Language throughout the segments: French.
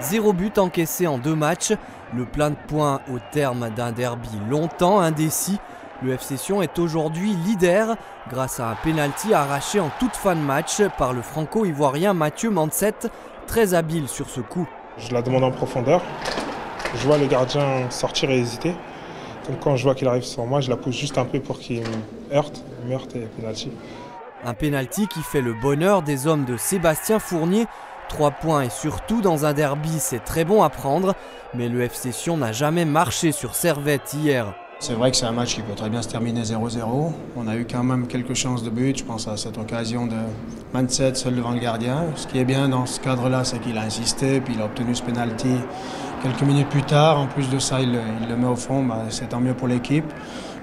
0 but encaissé en 2 matchs. Le plein de points au terme d'un derby longtemps indécis. Le FC Sion est aujourd'hui leader grâce à un pénalty arraché en toute fin de match par le franco-ivoirien Mathieu Manset, très habile sur ce coup. Je la demande en profondeur. Je vois le gardien sortir et hésiter. Donc quand je vois qu'il arrive sur moi, je la pousse juste un peu pour qu'il me heurte et pénalty. Un pénalty qui fait le bonheur des hommes de Sébastien Fournier. 3 points et surtout dans un derby, c'est très bon à prendre. Mais le FC Sion n'a jamais marché sur Servette hier. C'est vrai que c'est un match qui peut très bien se terminer 0-0. On a eu quand même quelques chances de but. Je pense à cette occasion de Manset seul devant le gardien. Ce qui est bien dans ce cadre-là, c'est qu'il a insisté, puis il a obtenu ce penalty quelques minutes plus tard. En plus de ça, il le met au fond. C'est tant mieux pour l'équipe.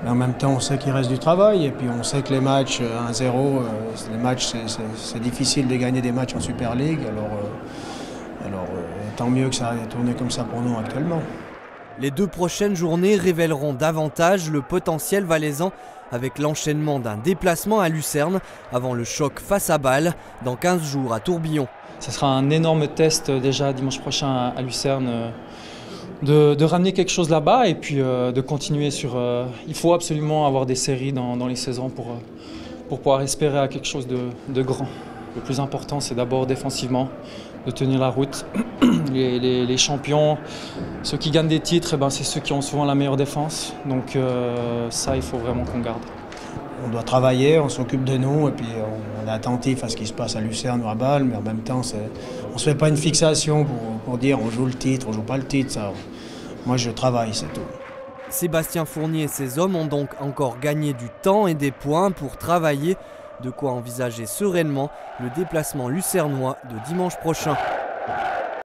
Mais en même temps, on sait qu'il reste du travail. Et puis on sait que les matchs 1-0, c'est difficile de gagner des matchs en Super League. Alors tant mieux que ça ait tourné comme ça pour nous actuellement. Les 2 prochaines journées révéleront davantage le potentiel valaisan avec l'enchaînement d'un déplacement à Lucerne avant le choc face à Bâle dans 15 jours à Tourbillon. Ce sera un énorme test déjà dimanche prochain à Lucerne de ramener quelque chose là-bas et puis de continuer sur... il faut absolument avoir des séries dans les saisons pour pouvoir espérer à quelque chose de grand. Le plus important, c'est d'abord défensivement, de tenir la route. Les champions, ceux qui gagnent des titres, c'est ceux qui ont souvent la meilleure défense. Donc ça, il faut vraiment qu'on garde. On doit travailler, on s'occupe de nous et puis on est attentif à ce qui se passe à Lucerne ou à Bâle, mais en même temps, on ne se fait pas une fixation pour dire on joue le titre, on ne joue pas le titre. Ça. Moi, je travaille, c'est tout. Sébastien Fournier et ses hommes ont donc encore gagné du temps et des points pour travailler. De quoi envisager sereinement le déplacement lucernois de dimanche prochain.